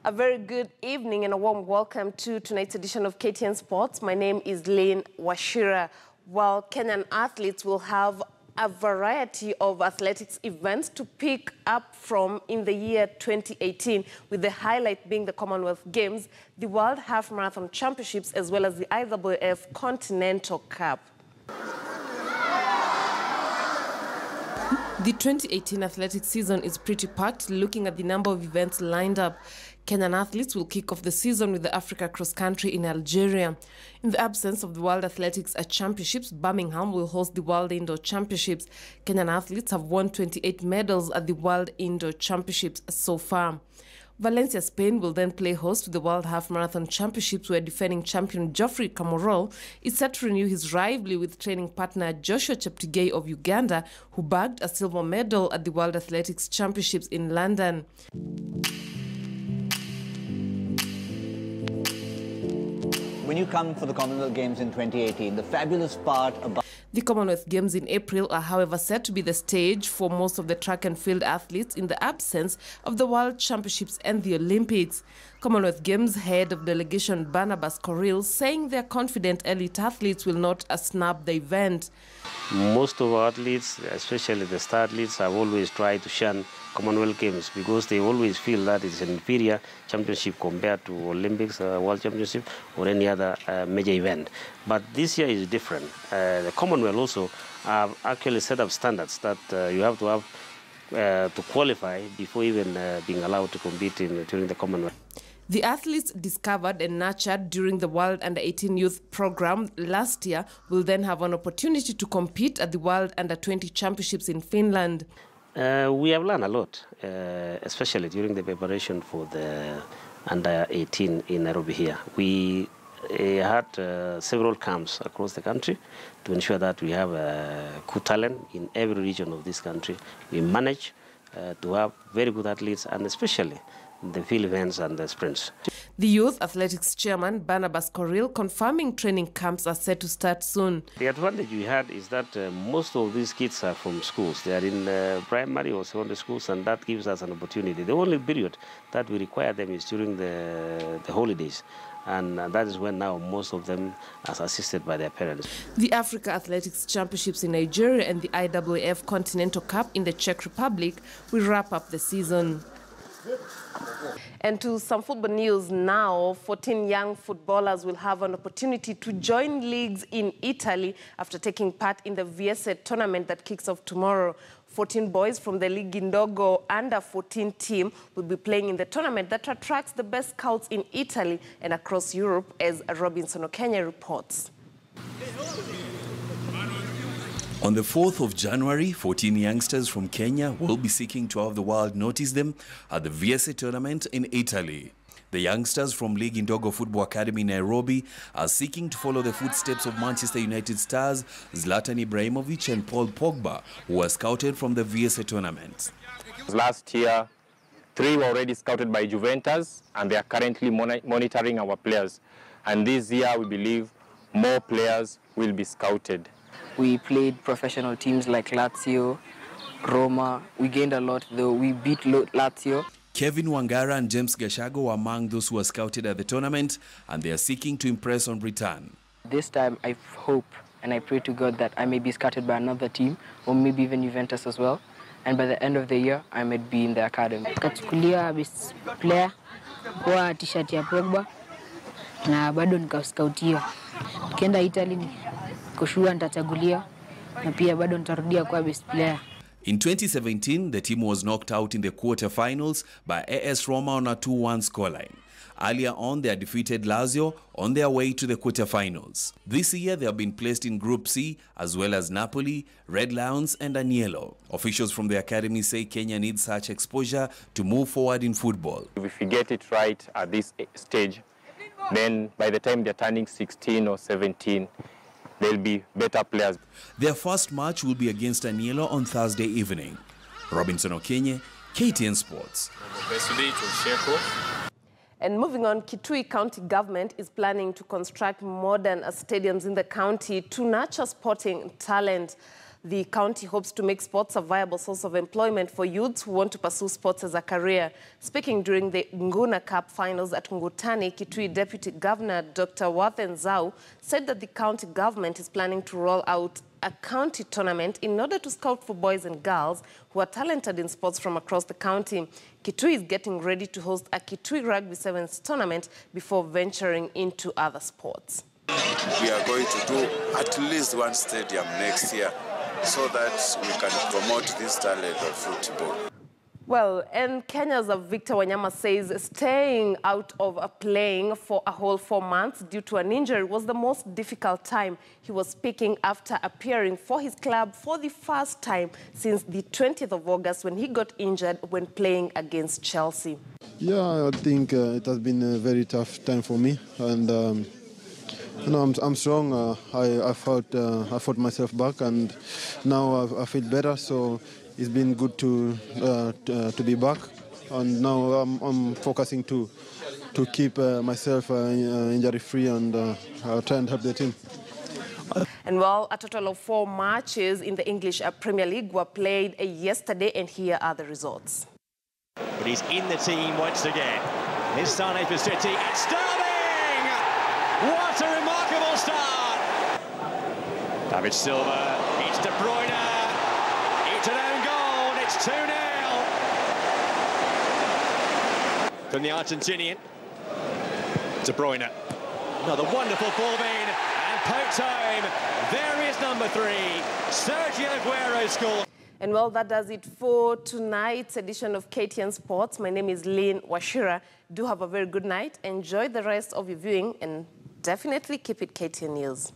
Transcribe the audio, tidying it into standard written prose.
A very good evening and a warm welcome to tonight's edition of Ktn Sports. My name is Lane Washira. While Kenyan athletes will have a variety of athletics events to pick up from in the year 2018, with the highlight being the Commonwealth Games, the World Half Marathon Championships, as well as the IAAF Continental Cup. The 2018 athletics season is pretty packed, looking at the number of events lined up. Kenyan athletes will kick off the season with the Africa Cross Country in Algeria. In the absence of the World Athletics Championships, Birmingham will host the World Indoor Championships. Kenyan athletes have won 28 medals at the World Indoor Championships so far. Valencia, Spain will then play host to the World Half Marathon Championships, where defending champion Geoffrey Kamworor is set to renew his rivalry with training partner Joshua Cheptegei of Uganda, who bagged a silver medal at the World Athletics Championships in London. When you come for the Commonwealth Games in 2018, the fabulous part about... The Commonwealth Games in April are, however, set to be the stage for most of the track and field athletes in the absence of the World Championships and the Olympics. Commonwealth Games head of delegation Barnabas Correll saying they're confident elite athletes will not snub the event. Most of our athletes, especially the star athletes, have always tried to shun Commonwealth Games because they always feel that it's an inferior championship compared to Olympics, World Championship, or any other major event. But this year is different. The Commonwealth also have actually set up standards that you have to have to qualify before even being allowed to compete during the Commonwealth. The athletes discovered and nurtured during the World Under-18 Youth Program last year will then have an opportunity to compete at the World Under-20 Championships in Finland. We have learned a lot, especially during the preparation for the Under-18 in Nairobi here. We had several camps across the country to ensure that we have good talent in every region of this country. We manage to have very good athletes, and especially the field events and the sprints. The Youth Athletics Chairman Barnabas Correll confirming training camps are set to start soon. The advantage we had is that most of these kids are from schools. They are in primary or secondary schools, and that gives us an opportunity. The only period that we require them is during the holidays, and that is when now most of them are assisted by their parents. The Africa Athletics Championships in Nigeria and the IAAF Continental Cup in the Czech Republic will wrap up the season. And to some football news now, 14 young footballers will have an opportunity to join leagues in Italy after taking part in the Viese tournament that kicks off tomorrow. 14 boys from the Ligindogo Under-14 team will be playing in the tournament that attracts the best scouts in Italy and across Europe, as Robinson Okenya reports. On the 4th of January, 14 youngsters from Kenya will be seeking to have the world notice them at the Viese tournament in Italy. The youngsters from Ligindogo Football Academy in Nairobi are seeking to follow the footsteps of Manchester United stars Zlatan Ibrahimovic and Paul Pogba, who were scouted from the Viese tournament. Last year, 3 were already scouted by Juventus, and they are currently monitoring our players. And this year, we believe more players will be scouted. We played professional teams like Lazio, Roma. We gained a lot, though. We beat Lazio. Kevin Wangara and James Gashago were among those who were scouted at the tournament, and they are seeking to impress on return. This time, I hope and I pray to God that I may be scouted by another team, or maybe even Juventus as well. And by the end of the year, I might be in the academy. Kachukulia best player kwa t-shirt ya Pogba na bado nikascoutiwa. Nikienda Italy koshua nitachagulia na pia bado nitarudia kwa best player. In 2017, the team was knocked out in the quarter-finals by AS Roma on a 2-1 scoreline. Earlier on, they had defeated Lazio on their way to the quarter-finals. This year, they have been placed in Group C, as well as Napoli, Red Lions and Agnello. Officials from the academy say Kenya needs such exposure to move forward in football. If we get it right at this stage, then by the time they're turning 16 or 17, they'll be better players. Their first match will be against Agnello on Thursday evening. Robinson Okenya, Ktn Sports. And moving on, Kitui County Government is planning to construct modern stadiums in the county to nurture sporting talent. The county hopes to make sports a viable source of employment for youths who want to pursue sports as a career. Speaking during the Nguna Cup finals at Ngutani, Kitui Deputy Governor Dr. Wathen Zau said that the county government is planning to roll out a county tournament in order to scout for boys and girls who are talented in sports from across the county. Kitui is getting ready to host a Kitui Rugby Sevens tournament before venturing into other sports. We are going to do at least one stadium next year so that we can promote this talent of football. Well, and Kenya's Victor Wanyama says staying out of playing for a whole 4 months due to an injury was the most difficult time. He was speaking after appearing for his club for the first time since the 20th of August when he got injured when playing against Chelsea. Yeah, I think it has been a very tough time for me, and you know, I'm strong. I fought myself back, and now I feel better. So it's been good to be back, and now I'm focusing to keep myself injury-free and try and help the team. And well, a total of 4 matches in the English Premier League were played yesterday, and here are the results. But he's in the team once again. His Sane for City, and Sterling! What a remarkable start! David Silva, it's De Bruyne, it's an own goal, it's 2-0. From the Argentinian, De Bruyne. Another wonderful ball in, and poked home. There is number 3, Sergio Aguero scored. And well, that does it for tonight's edition of Ktn Sports. My name is Lynn Washira. Do have a very good night. Enjoy the rest of your viewing and definitely keep it KTN News.